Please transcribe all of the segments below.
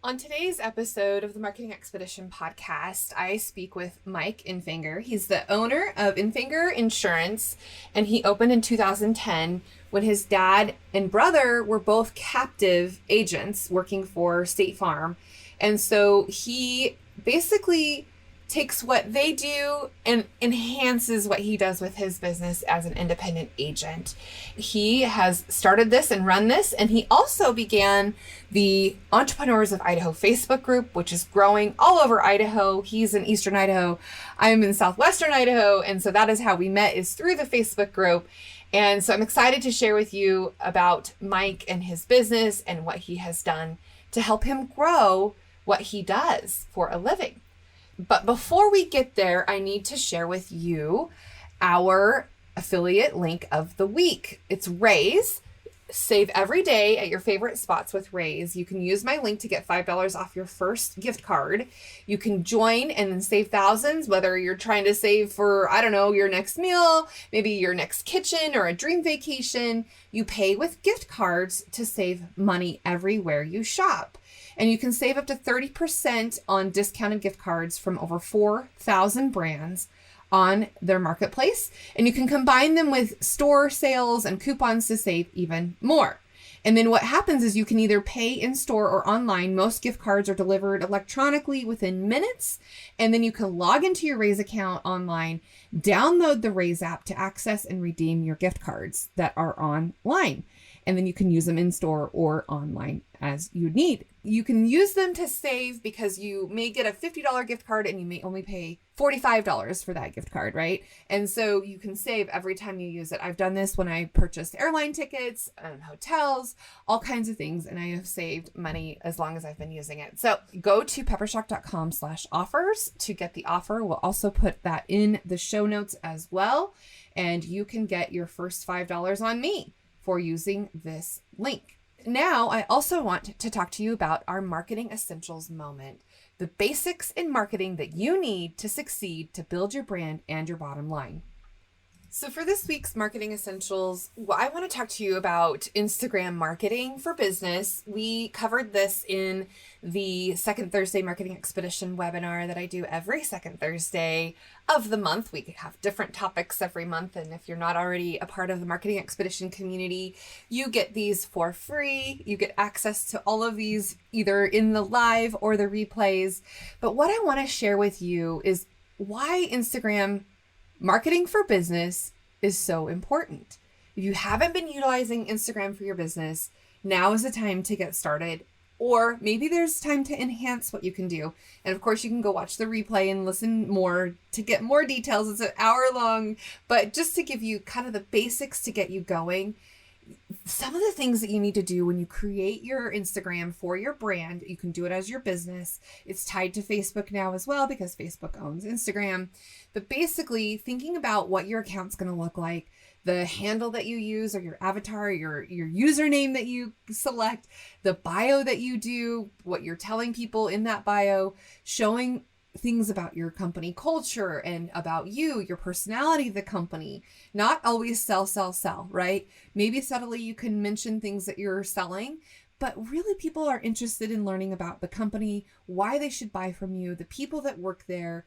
On today's episode of the Marketing Expedition podcast, I speak with Mike Infanger. He's the owner of Infanger Insurance, and he opened in 2010 when his dad and brother were both captive agents working for State Farm. And so he basically takes what they do and enhances what he does with his business as an independent agent. He has started this and run this, and he also began the Entrepreneurs of Idaho Facebook group, which is growing all over Idaho. He's in Eastern Idaho. I'm in Southwestern Idaho. And so that is how we met, is through the Facebook group. And so I'm excited to share with you about Mike and his business and what he has done to help him grow what he does for a living. But before we get there, I need to share with you our affiliate link of the week. It's Rhea's. Save every day at your favorite spots with Rhea's. You can use my link to get $5 off your first gift card. You can join and then save thousands, whether you're trying to save for, your next meal, maybe your next kitchen or a dream vacation. You pay with gift cards to save money everywhere you shop. And you can save up to 30% on discounted gift cards from over 4,000 brands on their marketplace. And you can combine them with store sales and coupons to save even more. And then what happens is you can either pay in store or online. Most gift cards are delivered electronically within minutes. And then you can log into your Rhea's account online, download the Rhea's app to access and redeem your gift cards that are online. And then you can use them in store or online as you need. You can use them to save because you may get a $50 gift card and you may only pay $45 for that gift card, right? And so you can save every time you use it. I've done this when I purchased airline tickets and hotels, all kinds of things, and I have saved money as long as I've been using it. So go to peppershock.com/offers to get the offer. We'll also put that in the show notes as well. And you can get your first $5 on me for using this link. Now, I also want to talk to you about our marketing essentials moment, the basics in marketing that you need to succeed to build your brand and your bottom line. So for this week's marketing essentials, I want to talk to you about Instagram marketing for business. We covered this in the Second Thursday Marketing Expedition webinar that I do every second Thursday of the month. We have different topics every month. And if you're not already a part of the Marketing Expedition community, you get these for free. You get access to all of these either in the live or the replays. But what I want to share with you is why Instagram marketing for business is so important. If you haven't been utilizing Instagram for your business, now is the time to get started. Or maybe there's time to enhance what you can do. And of course, you can go watch the replay and listen more to get more details. It's an hour long, but just to give you kind of the basics to get you going. Some of the things that you need to do when you create your Instagram for your brand, you can do it as your business. It's tied to Facebook now as well because Facebook owns Instagram. But basically thinking about what your account's going to look like, the handle that you use or your avatar, your username that you select, the bio that you do, what you're telling people in that bio, showing things about your company culture and about you, your personality, the company, not always sell, right? Maybe subtly you can mention things that you're selling, but really people are interested in learning about the company, why they should buy from you, the people that work there.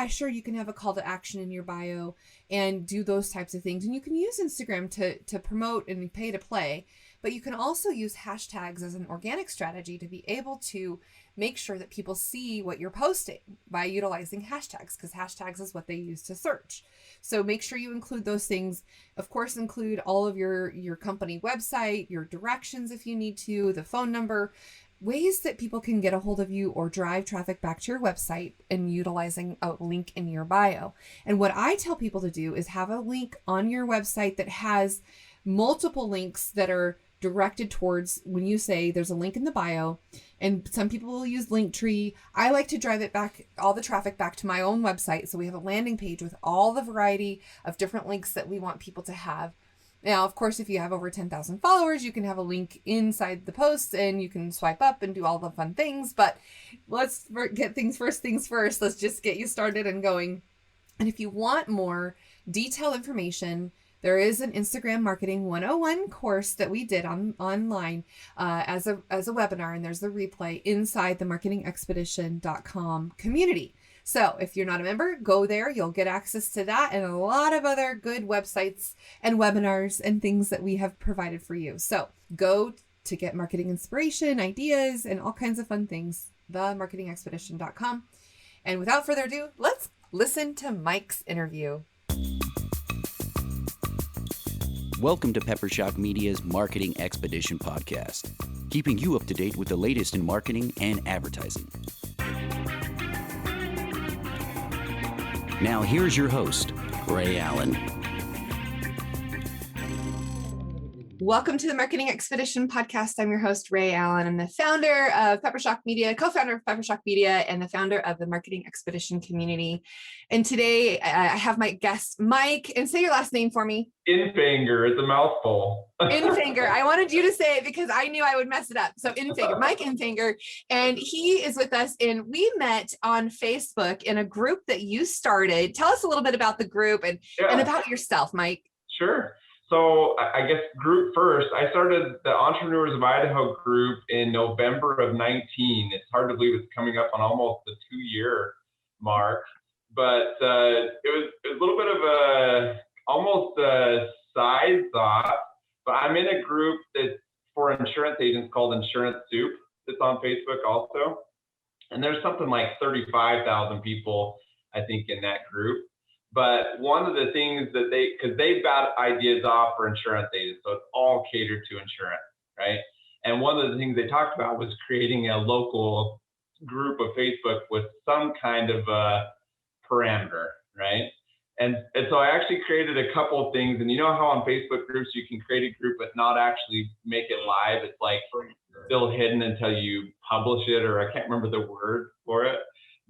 Sure, you can have a call to action in your bio and do those types of things. And you can use Instagram to promote and pay to play, but you can also use hashtags as an organic strategy to be able to make sure that people see what you're posting by utilizing hashtags, because hashtags is what they use to search. So make sure you include those things. Of course, include all of your company website, your directions if you need to, the phone number, ways that people can get a hold of you or drive traffic back to your website and utilizing a link in your bio. And what I tell people to do is have a link on your website that has multiple links that are directed towards when you say there's a link in the bio, and some people will use Linktree. I like to drive it back, all the traffic back to my own website. So we have a landing page with all the variety of different links that we want people to have. Now, of course, if you have over 10,000 followers, you can have a link inside the post and you can swipe up and do all the fun things, but let's get things first. Let's just get you started and going. And if you want more detailed information, there is an Instagram Marketing 101 course that we did online as a webinar, and there's the replay inside the marketingexpedition.com community. So if you're not a member, go there. You'll get access to that and a lot of other good websites and webinars and things that we have provided for you. So go to get marketing inspiration, ideas, and all kinds of fun things, themarketingexpedition.com. And without further ado, let's listen to Mike's interview. Welcome to Peppershock Media's Marketing Expedition podcast, keeping you up to date with the latest in marketing and advertising. Now here's your host, Rhea Allen. Welcome to the Marketing Expedition podcast. I'm your host, Rhea Allen. I'm the founder of Peppershock Media, co-founder of Peppershock Media, and the founder of the Marketing Expedition community. And today I have my guest, Mike, and say your last name for me. Infanger. It's a mouthful. Infanger. I wanted you to say it because I knew I would mess it up. So Infanger, Mike Infanger, and he is with us. And we met on Facebook in a group that you started. Tell us a little bit about the group and about yourself, Mike. Sure. So I guess group first, I started the Entrepreneurs of Idaho group in November of 19. It's hard to believe it's coming up on almost the 2-year mark, but it was a little bit of almost a side thought, but I'm in a group that's for insurance agents called Insurance Soup. It's on Facebook also. And there's something like 35,000 people, I think, in that group. But one of the things that because they've got ideas off for insurance agents, so it's all catered to insurance, right? And one of the things they talked about was creating a local group of Facebook with some kind of a parameter, right? And so I actually created a couple of things. And you know how on Facebook groups you can create a group but not actually make it live? It's like still hidden until you publish it, or I can't remember the word for it.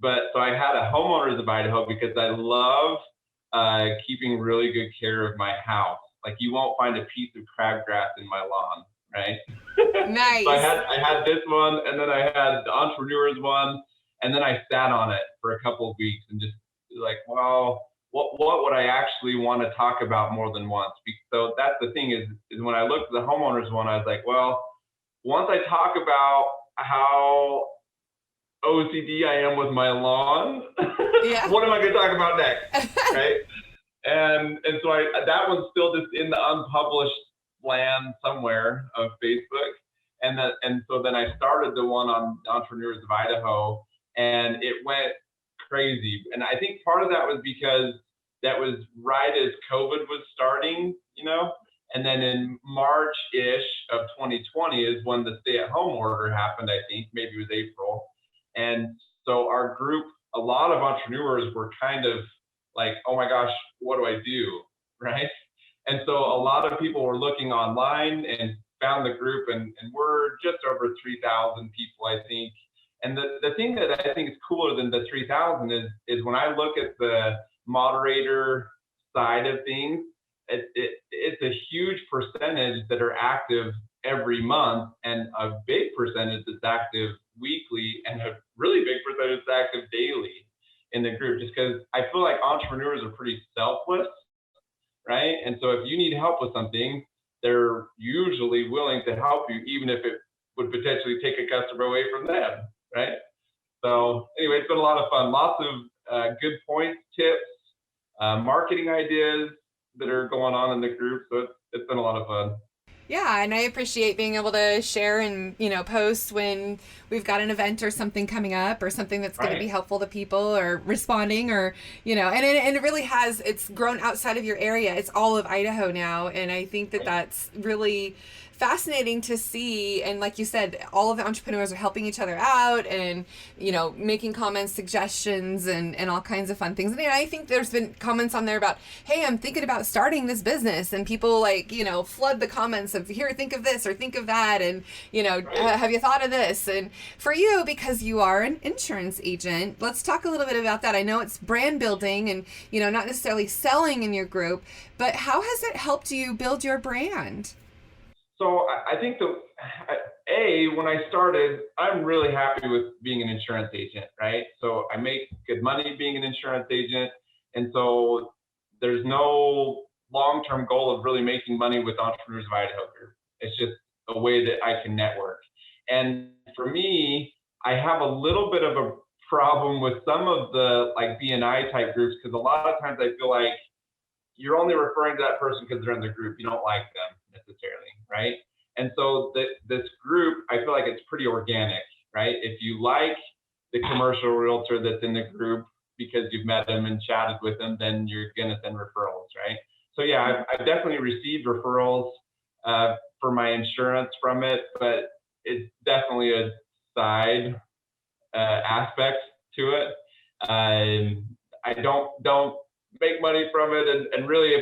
But so I had a Homeowners of Idaho because I love keeping really good care of my house. Like you won't find a piece of crabgrass in my lawn, right? Nice. So I had this one, and then I had the Entrepreneurs one, and then I sat on it for a couple of weeks and just like, well, what would I actually want to talk about more than once? So that's the thing is when I looked at the Homeowners one, I was like, well, once I talk about how OCD I am with my lawn, what am I going to talk about next, right? And so that one's still just in the unpublished land somewhere of Facebook, and so then I started the one on Entrepreneurs of Idaho, and it went crazy. And I think part of that was because that was right as COVID was starting, and then in March-ish of 2020 is when the stay-at-home order happened. I think maybe it was April. And so our group, a lot of entrepreneurs were kind of like, oh my gosh, what do I do, right? And so a lot of people were looking online and found the group, and we're just over 3,000 people, I think. And the thing that I think is cooler than the 3,000 is when I look at the moderator side of things, it's a huge percentage that are active every month, and a big percentage that's active weekly, and a really big percentage that's active daily in the group, just because I feel like entrepreneurs are pretty selfless, right? And so if you need help with something, they're usually willing to help you, even if it would potentially take a customer away from them, right? So anyway, it's been a lot of fun. Lots of good points, tips, marketing ideas that are going on in the group. So it's been a lot of fun. Yeah, and I appreciate being able to share and, post when we've got an event or something coming up or something that's going to be helpful to people, or responding, or, and it really has, it's grown outside of your area. It's all of Idaho now. And I think that that's really fascinating to see. And like you said, all of the entrepreneurs are helping each other out and, making comments, suggestions, and all kinds of fun things. And I think there's been comments on there about, hey, I'm thinking about starting this business. And people flood the comments of, here, think of this or think of that. And, have you thought of this? And for you, because you are an insurance agent, let's talk a little bit about that. I know it's brand building and, not necessarily selling in your group, but how has it helped you build your brand? So I think when I started, I'm really happy with being an insurance agent, right? So I make good money being an insurance agent. And so there's no long-term goal of really making money with Entrepreneurs of Idaho group. It's just a way that I can network. And for me, I have a little bit of a problem with some of the like BNI type groups, because a lot of times I feel like you're only referring to that person because they're in the group. You don't like them necessarily, right? And so this group, I feel like it's pretty organic, right? If you like the commercial realtor that's in the group because you've met them and chatted with them, then you're going to send referrals, right? So yeah, I've definitely received referrals for my insurance from it, but it's definitely a side aspect to it. I don't make money from it, and really,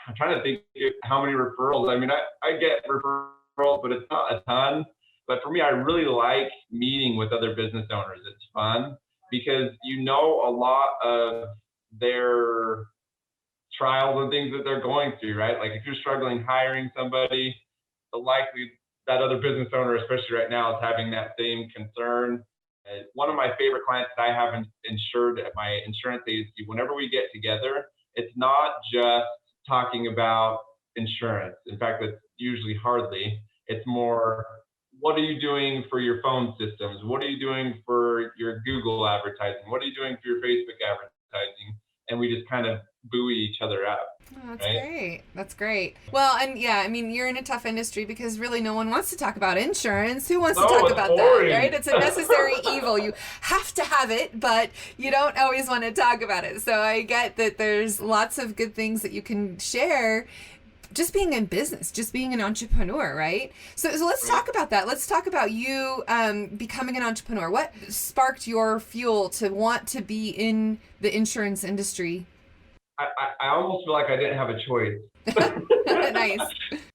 I'm trying to think how many referrals. I mean, I get referrals, but it's not a ton. But for me, I really like meeting with other business owners. It's fun because you know a lot of their trials and things that they're going through, right? Like if you're struggling hiring somebody, the likely that other business owner, especially right now, is having that same concern. One of my favorite clients that I have insured at my insurance agency, whenever we get together, it's not just talking about insurance. In fact, it's usually hardly. It's more, what are you doing for your phone systems? What are you doing for your Google advertising? What are you doing for your Facebook advertising? And we just kind of buoy each other up. Oh, that's right? great. That's great. Well, and yeah, I mean, you're in a tough industry because really no one wants to talk about insurance. Who wants to talk it's about boring. that, right? It's a necessary evil. You have to have it, but you don't always want to talk about it. So I get that there's lots of good things that you can share just being in business, just being an entrepreneur, right? So let's talk about that. Let's talk about you becoming an entrepreneur. What sparked your fuel to want to be in the insurance industry? I almost feel like I didn't have a choice. Nice.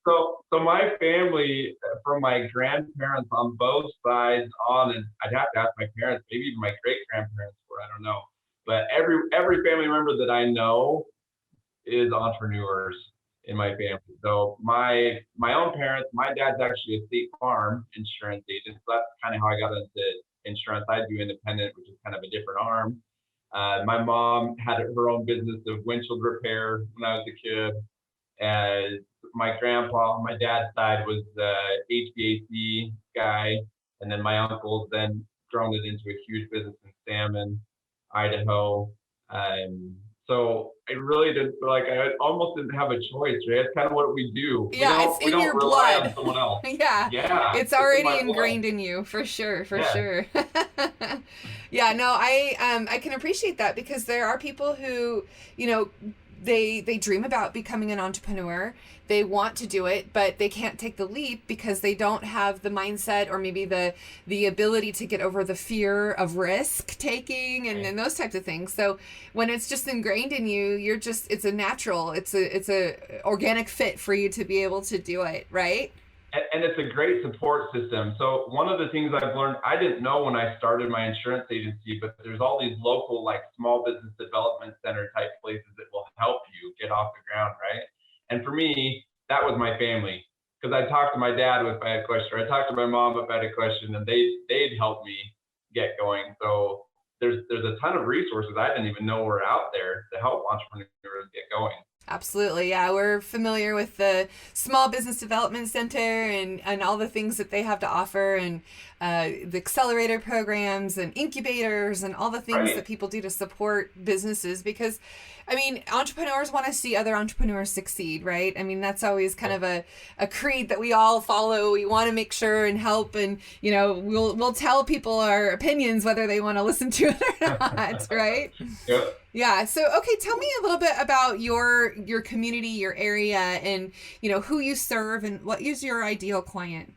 So my family, from my grandparents on both sides on, and I'd have to ask my parents, maybe even my great grandparents were, I don't know. But every family member that I know is entrepreneurs in my family. So my own parents, my dad's actually a State Farm insurance agent. So that's kind of how I got into insurance. I do independent, which is kind of a different arm. My mom had her own business of windshield repair when I was a kid. And my grandpa, my dad's side, was the HVAC guy. And then my uncle's then grown it into a huge business in Salmon, Idaho. So I really didn't feel like I almost didn't have a choice, right? It's kind of what we do. Yeah, it's in your blood. On someone else. Yeah, it's already ingrained in you, for sure, sure. Yeah, no, I can appreciate that because there are people who, you know, they dream about becoming an entrepreneur. They want to do it, but they can't take the leap because they don't have the mindset or maybe the ability to get over the fear of risk taking and those types of things. So when it's just ingrained in you, it's a natural, it's a organic fit for you to be able to do it, right? And it's a great support system. So one of the things I've learned, I didn't know when I started my insurance agency, but there's all these local, like small business development center type places that will help you get off the ground, right? And for me, that was my family, because I talked to my dad if I had a question, or I talked to my mom if I had a question, and they'd help me get going. So there's a ton of resources I didn't even know were out there to help entrepreneurs get going. Absolutely. Yeah, we're familiar with the Small Business Development Center and all the things that they have to offer, and the accelerator programs and incubators and all the things that people do to support businesses, because I mean, entrepreneurs want to see other entrepreneurs succeed, right? I mean, that's always kind of a creed that we all follow. We want to make sure and help, and you know, we'll tell people our opinions whether they want to listen to it or not, right? Yep. Yeah. So, okay, tell me a little bit about your community, your area, and you know who you serve, and what is your ideal client.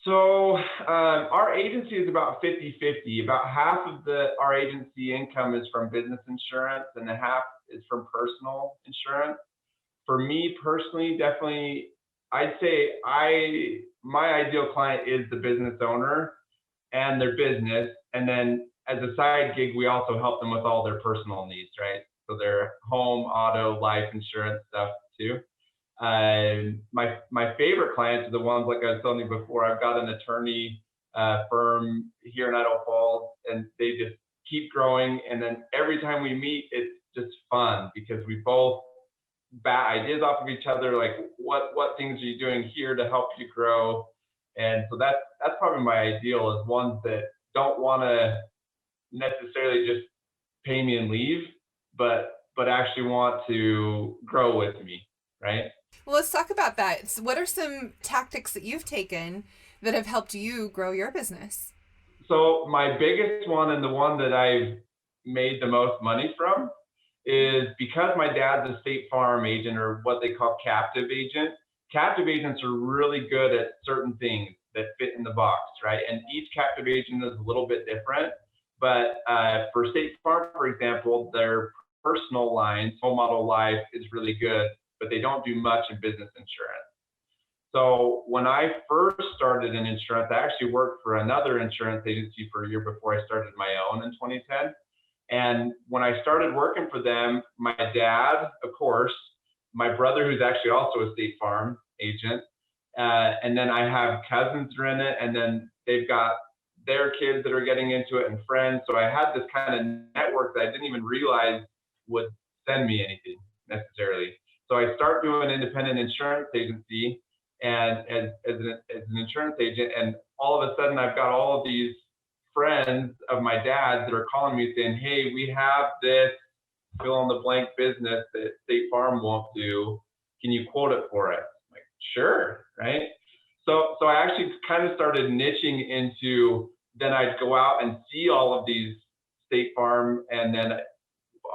So our agency is about 50-50. About half of our agency income is from business insurance, and the half is from personal insurance. For me personally, definitely, I'd say my ideal client is the business owner and their business, and then as a side gig, we also help them with all their personal needs, right? So their home, auto, life insurance stuff too. My favorite clients are the ones, like I was telling you before. I've got an attorney firm here in Idaho Falls, and they just keep growing. And then every time we meet, it's just fun because we both bat ideas off of each other, like what things are you doing here to help you grow. And so that's probably my ideal, is ones that don't want to necessarily just pay me and leave, but actually want to grow with me, right? Well, let's talk about that. So what are some tactics that you've taken that have helped you grow your business? So my biggest one, and the one that I've made the most money from, is because my dad's a State Farm agent, or what they call captive agent. Captive agents are really good at certain things that fit in the box, right? And each captive agent is a little bit different. But for State Farm, for example, their personal lines, home auto life, is really good, but they don't do much in business insurance. So when I first started in insurance, I actually worked for another insurance agency for a year before I started my own in 2010. And when I started working for them, my dad, of course, my brother, who's actually also a State Farm agent, and then I have cousins that are in it, and then they've got their kids that are getting into it and friends. So I had this kind of network that I didn't even realize would send me anything necessarily. So I start doing an independent insurance agency, and as an insurance agent, and all of a sudden I've got all of these friends of my dad that are calling me saying, hey, we have this fill in the blank business that State Farm won't do. Can you quote it for us? I'm like, sure, right? So I actually kind of started niching into, then I'd go out and see all of these State Farm, and then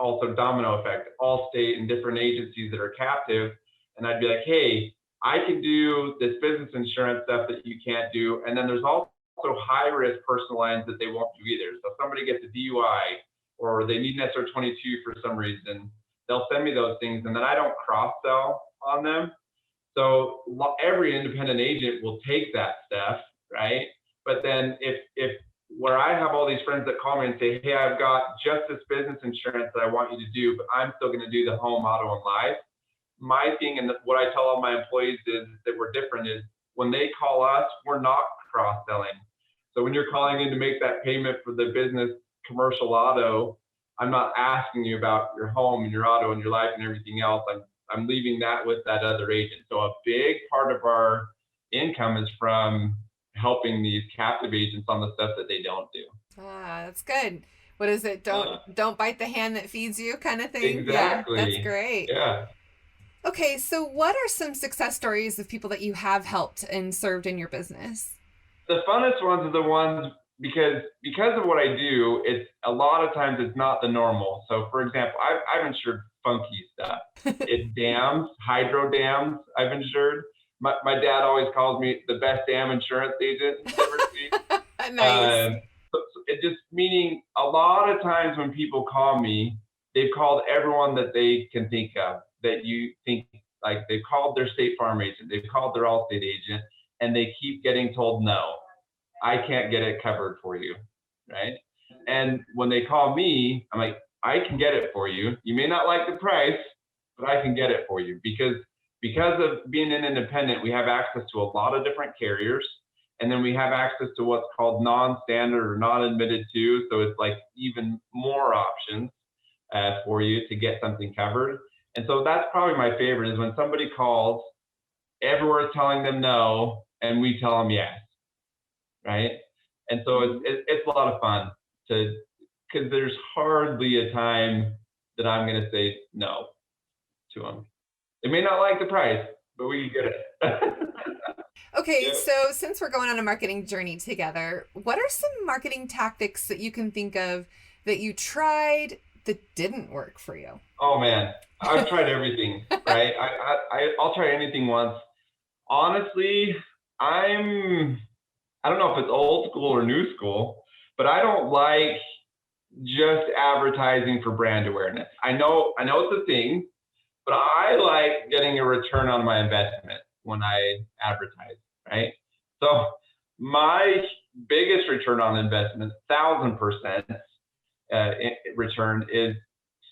also domino effect, Allstate, and different agencies that are captive. And I'd be like, hey, I can do this business insurance stuff that you can't do. And then there's also high risk personal lines that they won't do either. So if somebody gets a DUI, or they need an SR22 for some reason, they'll send me those things, and then I don't cross sell on them. So every independent agent will take that stuff, right? But then if where I have all these friends that call me and say, hey, I've got just this business insurance that I want you to do, but I'm still going to do the home, auto, and life. My thing, and what I tell all my employees is that we're different, is when they call us, we're not cross-selling. So when you're calling in to make that payment for the business commercial auto, I'm not asking you about your home and your auto and your life and everything else. I'm leaving that with that other agent. So a big part of our income is from helping these captive agents on the stuff that they don't do. Ah, that's good. What is it? Don't bite the hand that feeds you, kind of thing. Exactly. Yeah, that's great. Yeah. Okay, so what are some success stories of people that you have helped and served in your business? The funnest ones are the ones, because of what I do, it's a lot of times it's not the normal. So for example, I've insured funky stuff. It's dams, hydro dams I've insured. My dad always calls me the best dam insurance agent he's ever seen. Nice. So it just, meaning a lot of times when people call me, they've called everyone that they can think of, that you think, like they've called their State Farm agent, they've called their Allstate agent, and they keep getting told, no, I can't get it covered for you, right? And when they call me, I'm like, I can get it for you. You may not like the price, but I can get it for you, because of being an independent, we have access to a lot of different carriers. And then we have access to what's called non-standard or non-admitted to. So it's like even more options for you to get something covered. And so that's probably my favorite, is when somebody calls, everywhere's telling them no, and we tell them yes, right? And so it's a lot of fun because there's hardly a time that I'm going to say no to them. They may not like the price, but we can get it. Okay, Yeah. so since we're going on a marketing journey together, what are some marketing tactics that you can think of that you tried that didn't work for you? Oh man, I've tried everything, right? I'll try anything once. Honestly, I don't know if it's old school or new school, but I don't like just advertising for brand awareness. I know it's a thing, but I like getting a return on my investment when I advertise, right? So my biggest return on investment, 1,000% return, is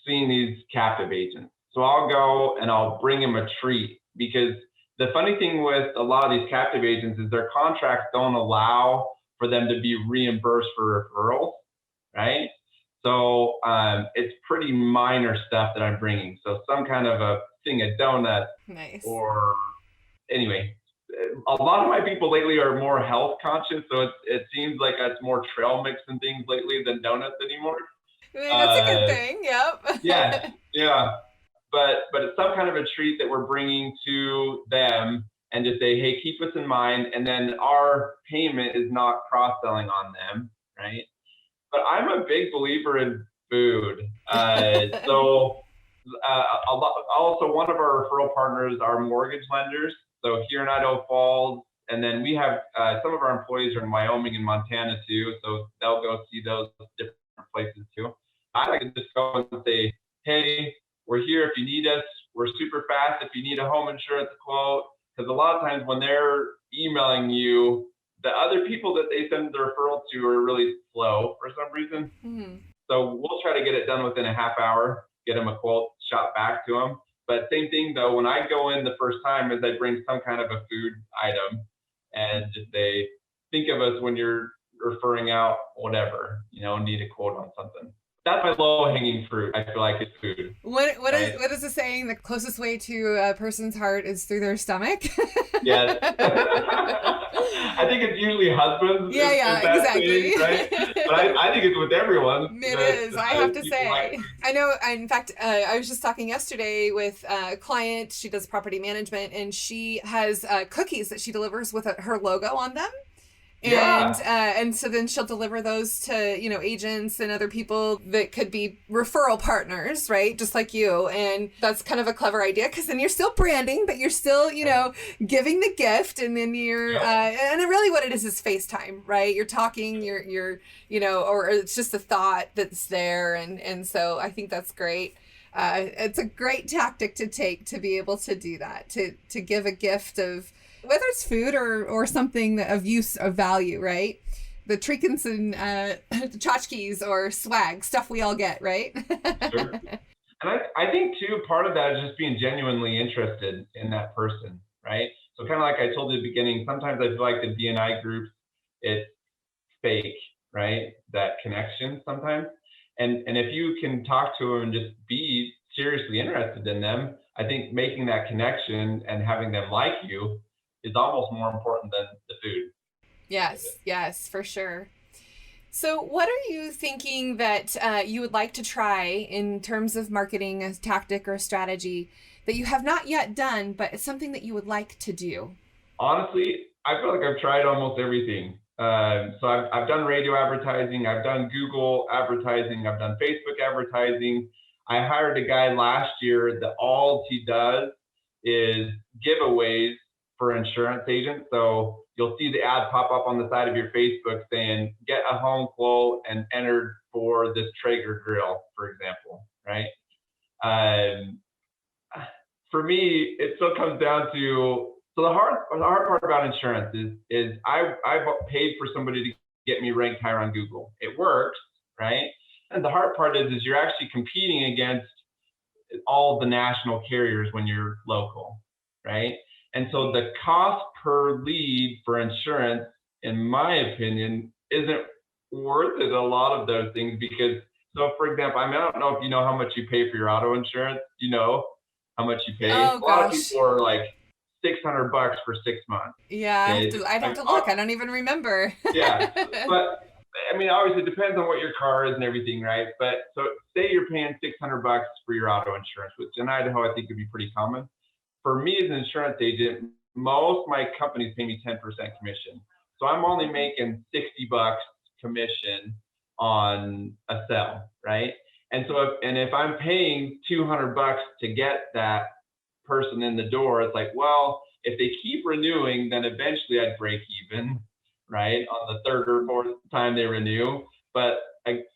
seeing these captive agents. So I'll go and I'll bring them a treat, because the funny thing with a lot of these captive agents is their contracts don't allow for them to be reimbursed for referrals, right? So it's pretty minor stuff that I'm bringing. So some kind of a thing of donuts. Nice. Or anyway, a lot of my people lately are more health conscious. So it seems like it's more trail mix and things lately than donuts anymore. That's a good thing. Yep. Yeah. But it's some kind of a treat that we're bringing to them and just say, hey, keep us in mind. And then our payment is not cross-selling on them, right? But I'm a big believer in food. Also one of our referral partners are mortgage lenders. So here in Idaho Falls, and then we have some of our employees are in Wyoming and Montana too. So they'll go see those different places too. I like to just go and say, hey, we're here if you need us. We're super fast if you need a home insurance quote. Because a lot of times when they're emailing you, the other people that they send the referral to are really slow for some reason. Mm-hmm. So we'll try to get it done within a half hour, get them a quote shot back to them. But same thing though, when I go in the first time is I bring some kind of a food item and just say, think of us when you're referring out whatever, need a quote on something. That's my low-hanging fruit. I feel like it's food. What is the saying? The closest way to a person's heart is through their stomach. Yes. I think it's usually husbands. Yeah, exactly. Saying, right? But I think it's with everyone. It is. I have to say. I know. In fact, I was just talking yesterday with a client. She does property management, and she has cookies that she delivers with her logo on them. And so then she'll deliver those to, agents and other people that could be referral partners, right? Just like you. And that's kind of a clever idea because then you're still branding, but you're still, giving the gift. And then you're, and really what it is FaceTime, right? You're talking, you're, or it's just a thought that's there. And so I think that's great. It's a great tactic to take to be able to do that, to give a gift of, whether it's food or something of use of value, right? The trinkets and tchotchkes or swag, stuff we all get, right? Sure. And I think too, part of that is just being genuinely interested in that person, right? So kind of like I told you at the beginning, sometimes I feel like the D&I groups, it's fake, right? That connection sometimes. And if you can talk to them and just be seriously interested in them, I think making that connection and having them like you is almost more important than the food. Yes, for sure. So what are you thinking that you would like to try in terms of marketing, a tactic or strategy that you have not yet done, but it's something that you would like to do? Honestly, I feel like I've tried almost everything. So I've done radio advertising, I've done Google advertising, I've done Facebook advertising. I hired a guy last year that all he does is giveaways for insurance agents. So you'll see the ad pop up on the side of your Facebook saying, get a home quote and entered for this Traeger grill, for example, right? For me, it still comes down to, so the hard part about insurance is I've paid for somebody to get me ranked higher on Google. It works, right? And the hard part is you're actually competing against all the national carriers when you're local, right? And so the cost per lead for insurance, in my opinion, isn't worth it, a lot of those things, because, so for example, I don't know if you know how much you pay for your auto insurance. You know how much you pay? Oh, a lot of people are like $600 for 6 months. Yeah, I'd have to look. I don't even remember. Yeah, but I mean, obviously it depends on what your car is and everything, right? But so say you're paying $600 for your auto insurance, which in Idaho I think would be pretty common. For me as an insurance agent, most of my companies pay me 10% commission. So I'm only making $60 commission on a sell, right? And so if I'm paying $200 to get that person in the door, it's like, well, if they keep renewing, then eventually I'd break even, right? On the third or fourth time they renew. But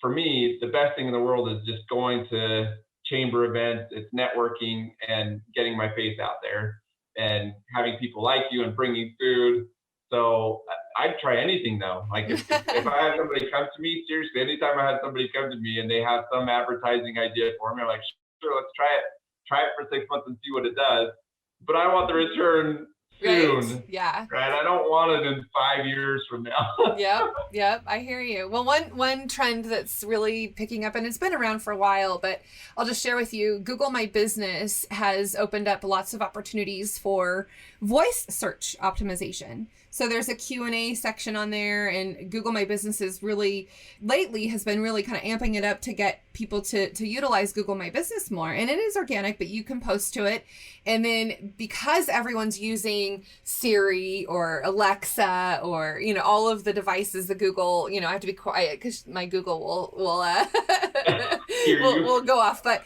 for me, the best thing in the world is just going to chamber events, it's networking and getting my face out there and having people like you and bringing food. So I'd try anything though. Like if I had somebody come to me, seriously, anytime I had somebody come to me and they have some advertising idea for me, I'm like, sure, let's try it for 6 months and see what it does. But I want the return Right? soon. Yeah. Right? I don't want it in 5 years from now. Yep, I hear you. Well, one trend that's really picking up, and it's been around for a while, but I'll just share with you, Google My Business has opened up lots of opportunities for voice search optimization. So there's a Q&A section on there, and Google My Business is really, lately has been really kind of amping it up to get people to utilize Google My Business more. And it is organic, but you can post to it. And then because everyone's using Siri or Alexa or, all of the devices, the Google, I have to be quiet because my Google will will go off. But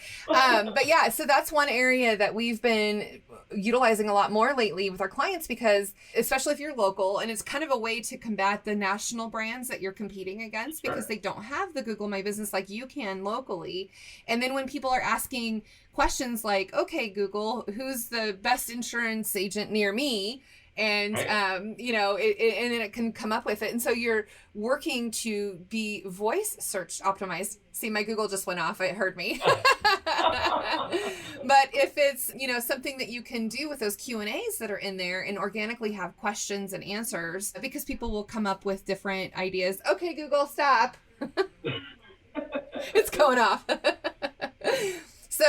yeah, so that's one area that we've been utilizing a lot more lately with our clients, because especially if you're local, and it's kind of a way to combat the national brands that you're competing against, because they don't have the Google My Business like you can locally. And then when people are asking questions like, okay, Google, who's the best insurance agent near me? And, and then it can come up with it. And so you're working to be voice search optimized. See, my Google just went off. It heard me. But if it's, something that you can do with those Q&As that are in there and organically have questions and answers, because people will come up with different ideas. Okay, Google, stop. It's going off. So,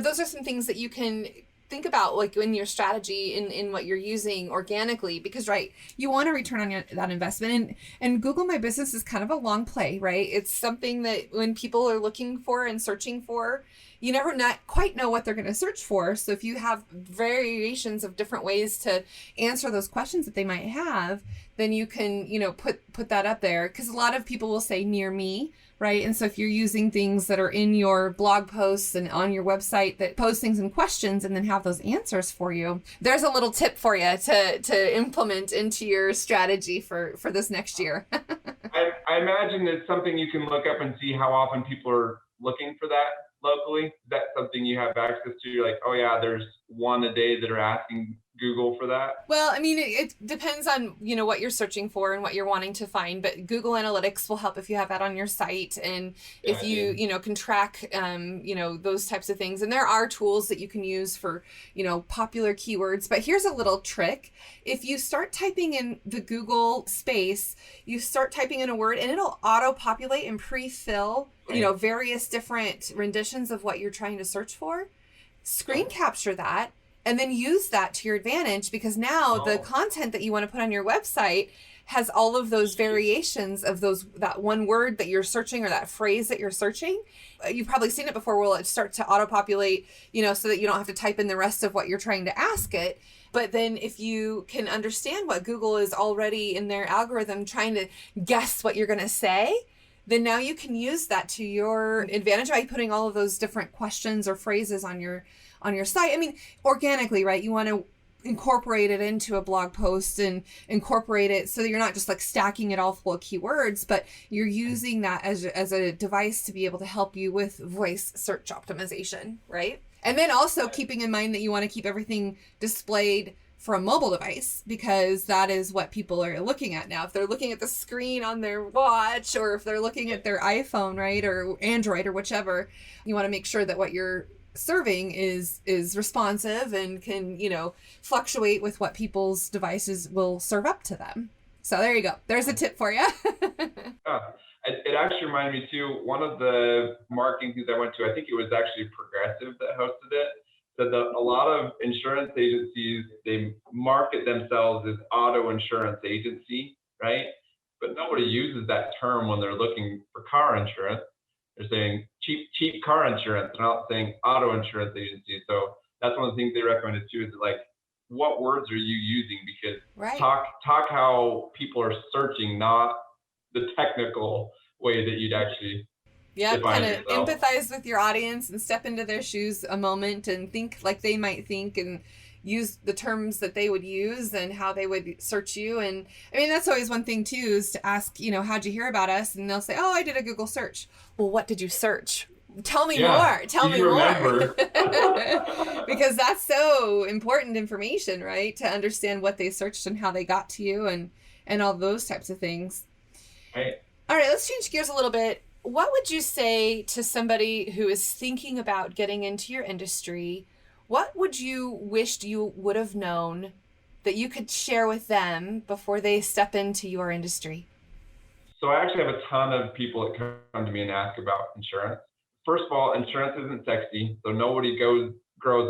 those are some things that you can think about, like in your strategy, in what you're using organically, because you want to return on that investment. And Google My Business is kind of a long play, right? It's something that when people are looking for and searching for, you never not quite know what they're going to search for. So if you have variations of different ways to answer those questions that they might have, then you can, put that up there, because a lot of people will say near me. Right. And so if you're using things that are in your blog posts and on your website that pose things and questions and then have those answers for you, there's a little tip for you to implement into your strategy for this next year. I imagine it's something you can look up and see how often people are looking for that locally. Is that something you have access to? You're like, oh yeah, there's one a day that are asking Google for that? Well, I mean, it depends on, what you're searching for and what you're wanting to find, but Google Analytics will help if you have that on your site. And if you, can track, those types of things. And there are tools that you can use for, popular keywords. But here's a little trick. If you start typing in the Google space, you start typing in a word and it'll auto-populate and pre-fill, various different renditions of what you're trying to search for. Screen capture that. And then use that to your advantage, because now the content that you want to put on your website has all of those variations of that one word that you're searching or that phrase that you're searching. You've probably seen it before where it starts to auto-populate, so that you don't have to type in the rest of what you're trying to ask it. But then if you can understand what Google is already in their algorithm trying to guess what you're going to say, then now you can use that to your advantage by putting all of those different questions or phrases on your site. I mean, organically, right? You want to incorporate it into a blog post and incorporate it so that you're not just like stacking it all full of keywords, but you're using that as a device to be able to help you with voice search optimization, right? And then also keeping in mind that you want to keep everything displayed for a mobile device, because that is what people are looking at now. If they're looking at the screen on their watch, or if they're looking at their iPhone, right, or Android or whichever, you want to make sure that what you're serving is responsive and can, fluctuate with what people's devices will serve up to them. So there you go. There's a tip for you. It actually reminded me too, one of the marketing things I went to, I think it was actually Progressive that hosted it, said that a lot of insurance agencies, they market themselves as auto insurance agency, right? But nobody uses that term when they're looking for car insurance. They're saying cheap car insurance. They're not saying auto insurance agency. So that's one of the things they recommended too, is like, what words are you using? Because talk how people are searching, not the technical way that you'd actually kind of empathize with your audience and step into their shoes a moment and think like they might think and use the terms that they would use and how they would search you. And I mean, that's always one thing too, is to ask, how'd you hear about us? And they'll say, oh, I did a Google search. Well, what did you search? Tell me more. Tell me more. Because that's so important information, right? To understand what they searched and how they got to you and all those types of things. Right. All right, let's change gears a little bit. What would you say to somebody who is thinking about getting into your industry? What would you wished you would have known that you could share with them before they step into your industry? So I actually have a ton of people that come to me and ask about insurance. First of all, insurance isn't sexy, so nobody grows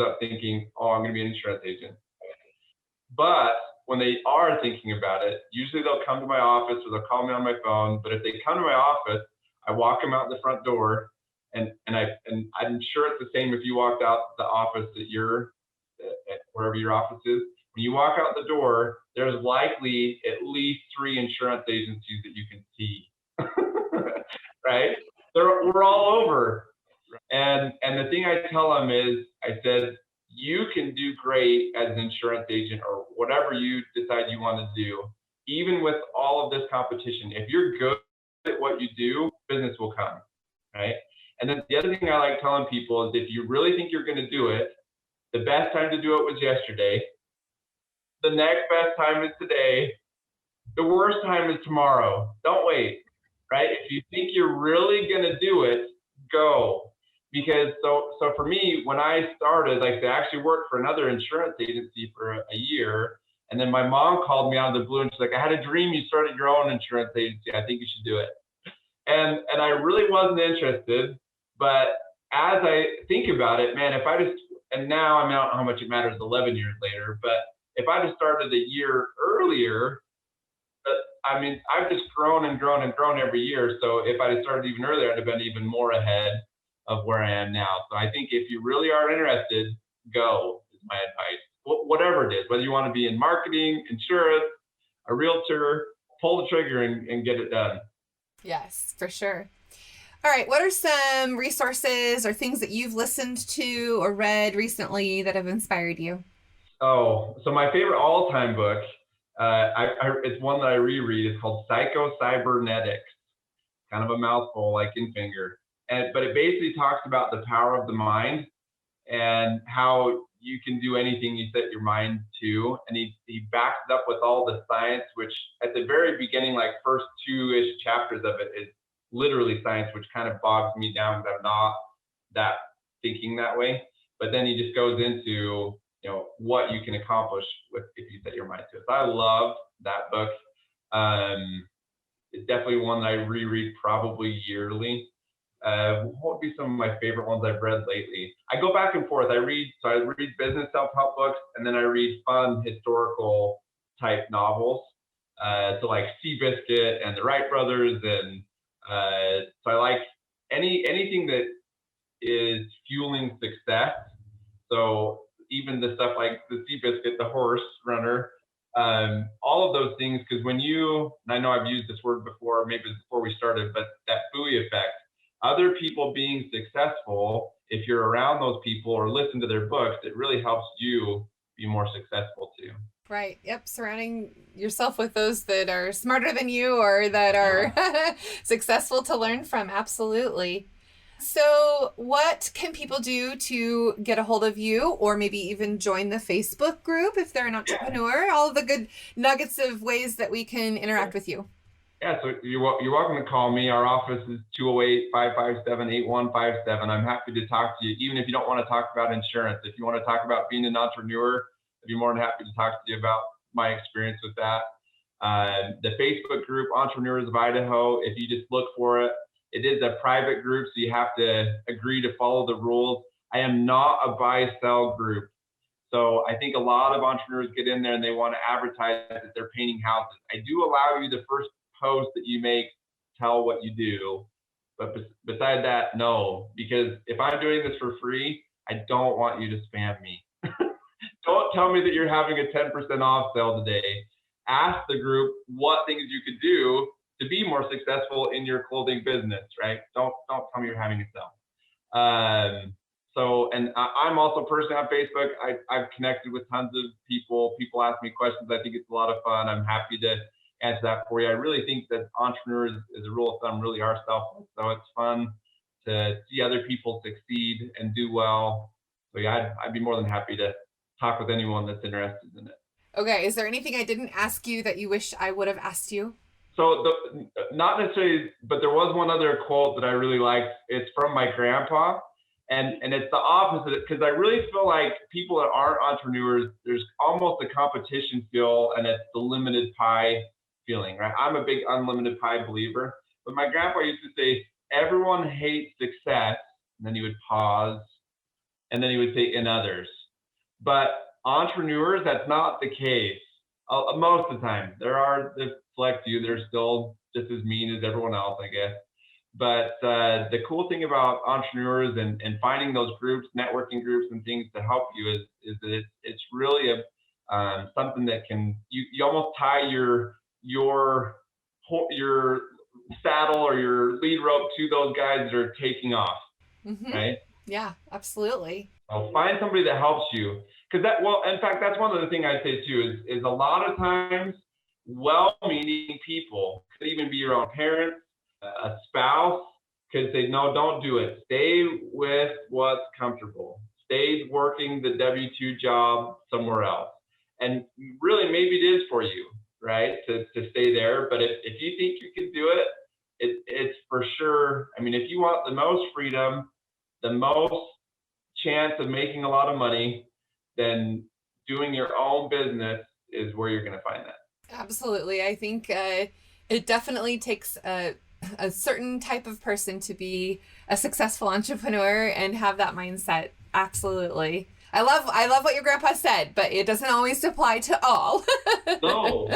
up thinking, "Oh, I'm going to be an insurance agent." But when they are thinking about it, usually they'll come to my office or they'll call me on my phone. But if they come to my office, I walk them out the front door, and I'm sure it's the same if you walked out the office at wherever your office is. When you walk out the door, there's likely at least 3 insurance agencies that you can see, right? We're all over. And the thing I tell them is, I said, you can do great as an insurance agent or whatever you decide you want to do, even with all of this competition. If you're good at what you do, business will come, right? And then the other thing I like telling people is, if you really think you're going to do it, the best time to do it was yesterday. The next best time is today. The worst time is tomorrow. Don't wait, right? If you think you're really going to do it, go. Because so for me, when I started, like, I actually worked for another insurance agency for a year. And then my mom called me out of the blue and she's like, "I had a dream you started your own insurance agency. I think you should do it." And I really wasn't interested. But as I think about it, man, and now I don't know how much it matters 11 years later, but if I just started a year earlier, I mean, I've just grown and grown and grown every year. So if I had started even earlier, I'd have been even more ahead of where I am now. So I think if you really are interested, go, is my advice. Whatever it is, whether you want to be in marketing, insurance, a realtor, pull the trigger and get it done. Yes, for sure. All right. What are some resources or things that you've listened to or read recently that have inspired you? Oh, so my favorite all-time book, it's one that I reread. It's called Psycho-Cybernetics. Kind of a mouthful, like Infanger. But it basically talks about the power of the mind and how you can do anything you set your mind to. And he backs it up with all the science, which at the very beginning, like first 2-ish chapters of it is literally science, which kind of bogs me down because I'm not that thinking that way. But then he just goes into, what you can accomplish if you set your mind to it. So I love that book. It's definitely one that I reread probably yearly. What would be some of my favorite ones I've read lately? I go back and forth. I read business self-help books, and then I read fun historical type novels. So like Seabiscuit and the Wright brothers, and so I like anything that is fueling success. So even the stuff like the Seabiscuit, the horse runner, all of those things, because and I know I've used this word before, maybe before we started, but that buoy effect, other people being successful, if you're around those people or listen to their books, it really helps you be more successful too. Right. Yep. Surrounding yourself with those that are smarter than you or that are successful to learn from. Absolutely. So what can people do to get a hold of you, or maybe even join the Facebook group if they're an entrepreneur? All of the good nuggets of ways that we can interact with you. Yeah, so you're welcome to call me. Our office is 208-557-8157. I'm happy to talk to you, even if you don't want to talk about insurance. If you want to talk about being an entrepreneur, I'd be more than happy to talk to you about my experience with that. The Facebook group, Entrepreneurs of Idaho, if you just look for it, it is a private group, so you have to agree to follow the rules. I am not a buy-sell group. So I think a lot of entrepreneurs get in there and they want to advertise that they're painting houses. I do allow you the first post that you make, tell what you do. But beside that, no, because if I'm doing this for free, I don't want you to spam me. Don't tell me that you're having a 10% off sale today. Ask the group what things you could do to be more successful in your clothing business, right? Don't tell me you're having a sale. And I'm also personally on Facebook. I've connected with tons of people. People ask me questions. I think it's a lot of fun. I'm happy to answer that for you. I really think that entrepreneurs, as a rule of thumb, really are selfless. So it's fun to see other people succeed and do well. So yeah, I'd be more than happy to talk with anyone that's interested in it. Okay. Is there anything I didn't ask you that you wish I would have asked you? So not necessarily, but there was one other quote that I really liked. It's from my grandpa. And it's the opposite, because I really feel like people that aren't entrepreneurs, there's almost a competition feel, and it's the limited pie feeling, right? I'm a big unlimited pie believer, but my grandpa used to say, everyone hates success, and then he would pause, and then he would say, in others. But entrepreneurs, that's not the case. Most of the time, there are the select few that are still just as mean as everyone else, I guess. But the cool thing about entrepreneurs and finding those groups, networking groups and things to help you is that it's really something that can, you almost tie your saddle or your lead rope to those guys that are taking off, right? Yeah, absolutely. So find somebody that helps you. Because in fact, that's one of the things I say too, is a lot of times well-meaning people, could even be your own parents, a spouse, could say, no, don't do it. Stay with what's comfortable. Stay working the W-2 job somewhere else. And really, maybe it is for you, right, to stay there. But if you think you can do it's for sure. I mean, if you want the most freedom, the most chance of making a lot of money, then doing your own business is where you're going to find that. Absolutely. I think it definitely takes a certain type of person to be a successful entrepreneur and have that mindset. Absolutely. I love what your grandpa said, but it doesn't always apply to all. No.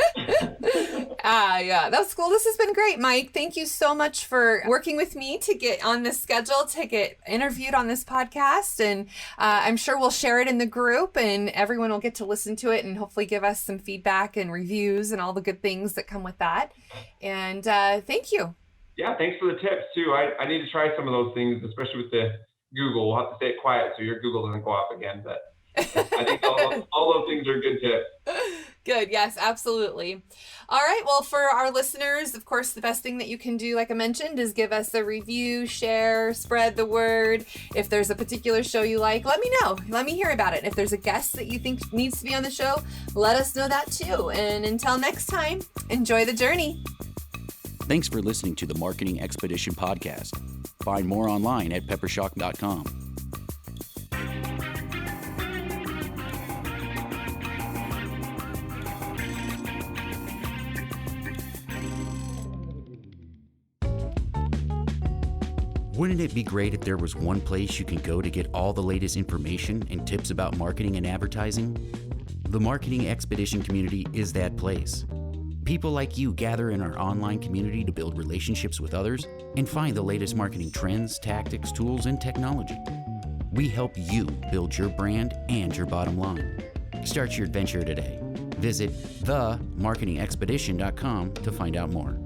Yeah, that's cool. This has been great, Mike. Thank you so much for working with me to get on this schedule, to get interviewed on this podcast. And I'm sure we'll share it in the group and everyone will get to listen to it and hopefully give us some feedback and reviews and all the good things that come with that. And thank you. Yeah, thanks for the tips too. I need to try some of those things, especially with the Google. We'll have to stay it quiet so your Google doesn't go off again. But I think all those things are good tips. Good. Yes, absolutely. All right. Well, for our listeners, of course, the best thing that you can do, like I mentioned, is give us a review, share, spread the word. If there's a particular show you like, let me know. Let me hear about it. If there's a guest that you think needs to be on the show, let us know that too. And until next time, enjoy the journey. Thanks for listening to the Marketing Expedition podcast. Find more online at peppershock.com. Wouldn't it be great if there was one place you can go to get all the latest information and tips about marketing and advertising? The Marketing Expedition community is that place. People like you gather in our online community to build relationships with others and find the latest marketing trends, tactics, tools, and technology. We help you build your brand and your bottom line. Start your adventure today. Visit themarketingexpedition.com to find out more.